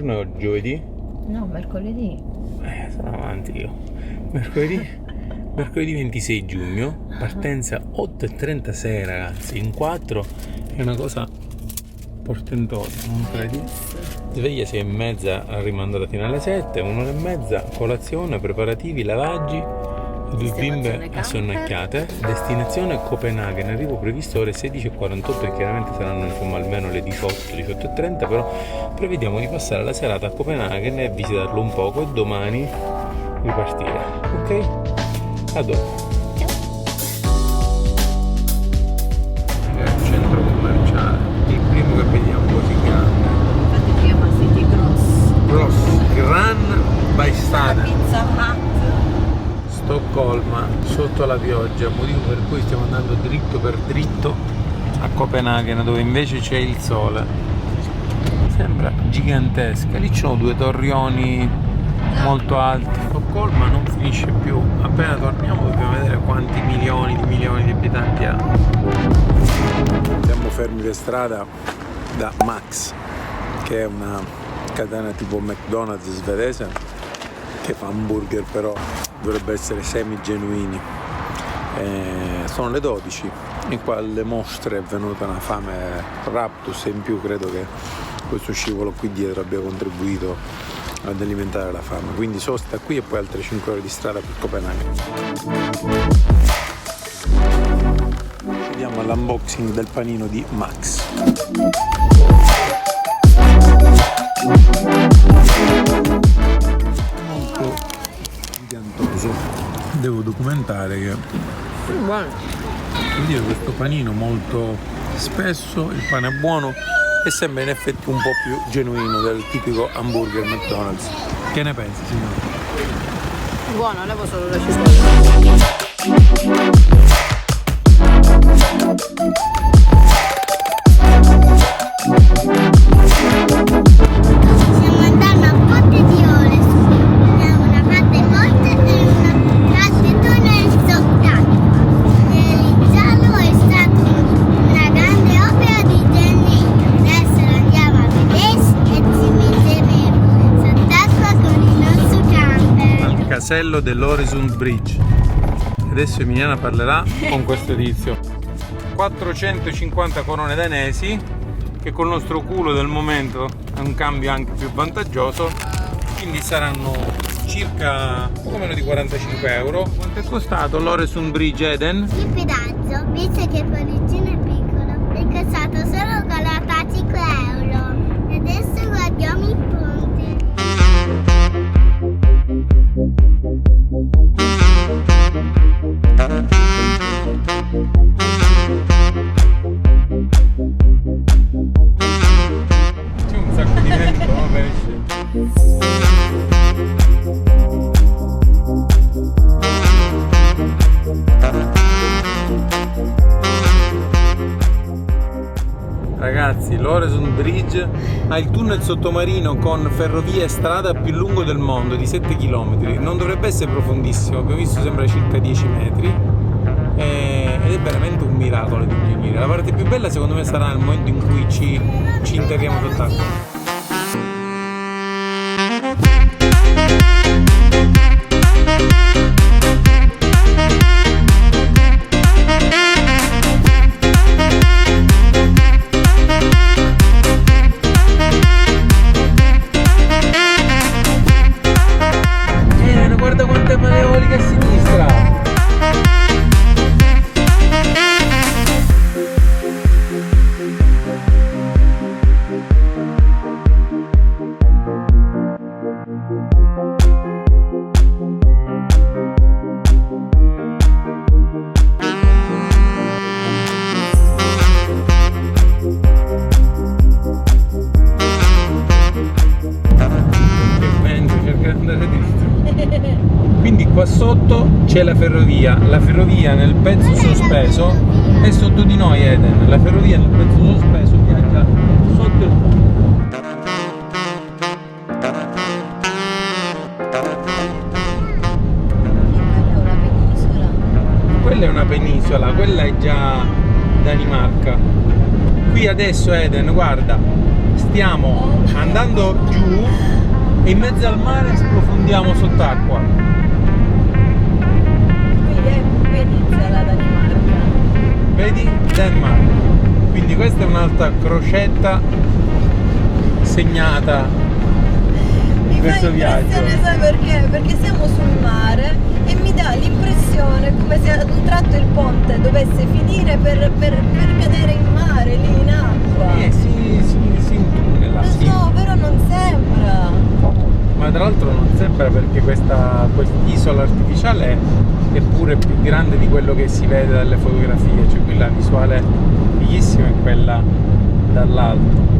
giorno è oggi? Giovedì? No, mercoledì. Sono avanti io. Mercoledì 26 giugno, partenza 8:36 ragazzi, in 4 è una cosa portentosa, non credi? Sveglia 6:30, rimandata fino alle 7, 1:30, colazione, preparativi, lavaggi, 2 bimbe assonnacchiate, destinazione Copenaghen, arrivo previsto ore 16:48 e chiaramente saranno insomma almeno le 18:30, però prevediamo di passare la serata a Copenaghen e visitarlo un poco e domani ripartire, ok? A dopo. Centro commerciale, il primo che vediamo così grande. Infatti si chiama City Gross. Gran Bystad. Pizza Hut. Stoccolma, sotto la pioggia, motivo per cui stiamo andando dritto per dritto a Copenaghen, dove invece c'è il sole. Sembra gigantesca. Lì ci sono 2 torrioni molto alti. Stoccolma non finisce più. Appena torniamo dobbiamo vedere quanti milioni di abitanti ha. Siamo fermi per strada da Max, che è una catena tipo McDonald's svedese che fa hamburger, però dovrebbe essere semi genuini. Sono le 12 e qua alle mostre è venuta una fame raptus, e in più credo che questo scivolo qui dietro abbia contribuito ad alimentare la fame, quindi sosta qui e poi altre 5 ore di strada per Copenaghen. Vediamo all'unboxing del panino di Max. Molto gigantoso. Devo documentare che dire questo panino molto spesso, il pane è buono e sembra in effetti un po' più genuino del tipico hamburger McDonald's. Che ne pensi, signore? Buono, levo solo la cipolla. Casello dell'Øresund Bridge. Adesso Emiliana parlerà con questo tizio. 450 corone danesi, che col nostro culo del momento è un cambio anche più vantaggioso, quindi saranno circa poco meno di 45 euro. Quanto è costato l'Øresund Bridge, Eden? Il pedaggio, visto che Parigino è piccolo, è costato solo 45 euro. E adesso guardiamo il ponte. C'è un sacco di vento, no? Ragazzi, l'Øresund Bridge ha il tunnel sottomarino con ferrovia e strada più lungo del mondo, di 7 km. Non dovrebbe essere profondissimo, abbiamo visto sembra circa 10 metri. Ed è veramente un miracolo di ingegneria. La parte più bella secondo me sarà nel momento in cui ci interriamo sott'acqua. Guarda quante maleoliche a sinistra! Quindi qua sotto c'è la ferrovia nel pezzo sospeso è sotto di noi, Eden. La ferrovia nel pezzo sospeso viaggia sotto il ponte. Quella è una penisola, quella è già Danimarca. Qui adesso, Eden, guarda, stiamo andando giù e in mezzo al mare sprofondiamo sott'acqua. Qui inizia la Danimarca. Vedi? Denmark. Quindi questa è un'altra crocetta segnata di Mi fa questo viaggio. impressione, sai perché? Perché siamo sul mare e mi dà l'impressione come se ad un tratto il ponte dovesse finire per cadere in mare, lì in acqua. Si intunnela, Lo sì. so, però non sembra. Ma tra l'altro non sembra perché quest'isola artificiale è pure più grande di quello che si vede dalle fotografie, cioè quella visuale fighissima è quella dall'alto.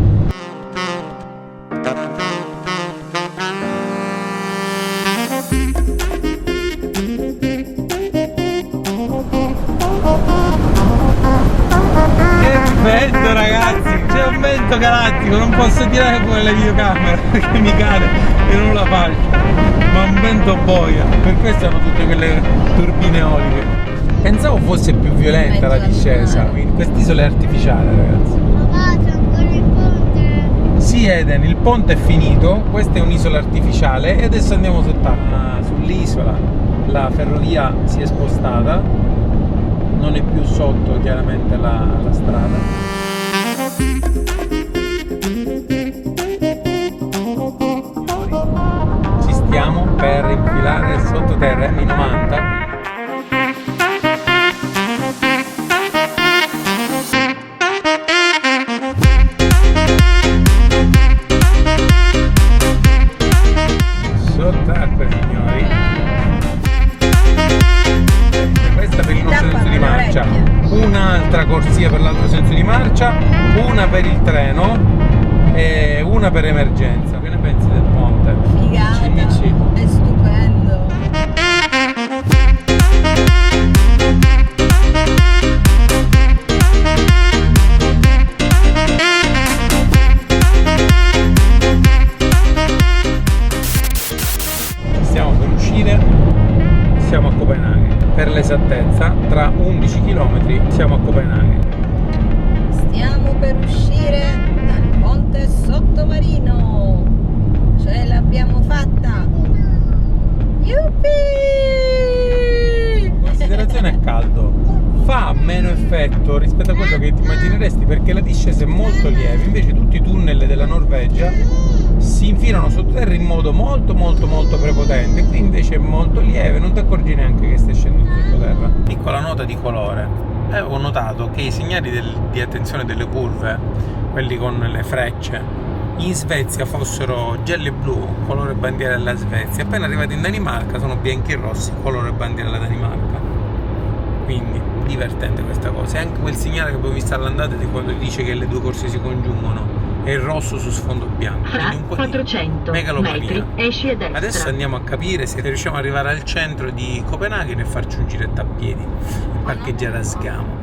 Vento ragazzi, c'è un vento galattico, non posso tirare fuori la videocamera perché mi cade e non la faccio, ma un vento boia, per questo hanno tutte quelle turbine eoliche. Pensavo fosse più violenta la discesa, quindi quest'isola è artificiale ragazzi. Papà, c'è ancora il ponte. Sì Eden, il ponte è finito, questa è un'isola artificiale e adesso andiamo sott'acqua. Sull'isola la ferrovia si è spostata, non è più sotto chiaramente la strada. Ci stiamo per infilare il sottoterra M90. Sott'acqua signori. Questa per il nostro senso di marcia, un'altra corsia per l'altro senso di marcia, una per il treno e una per emergenza. Che ne pensi del ponte? Figata, Cimici. è stupendo. Stiamo per uscire, siamo a Copenaghen. Per l'esattezza, tra 11 km siamo a Copenaghen. Stiamo per uscire dal ponte sottomarino. Ce l'abbiamo fatta. Yuppie! Considerazione a caldo, fa meno effetto rispetto a quello che ti immagineresti perché la discesa è molto lieve, invece tutti i tunnel della Norvegia si infilano sottoterra in modo molto prepotente, qui invece è molto lieve, non ti accorgi neanche che stai scendendo sottoterra. Piccola nota di colore, ho notato che i segnali di attenzione delle curve, quelli con le frecce, in Svezia fossero gialli e blu, colore bandiera della Svezia, appena arrivati in Danimarca sono bianchi e rossi, colore bandiera della Danimarca. Quindi divertente questa cosa. E anche quel segnale che abbiamo visto all'andata di quando dice che le due corsie si congiungono è il rosso su sfondo bianco, quindi un po' 400 di megalomania. Esci a destra. Adesso andiamo a capire se riusciamo ad arrivare al centro di Copenaghen e farci un giretto a piedi e parcheggiare a sgamo.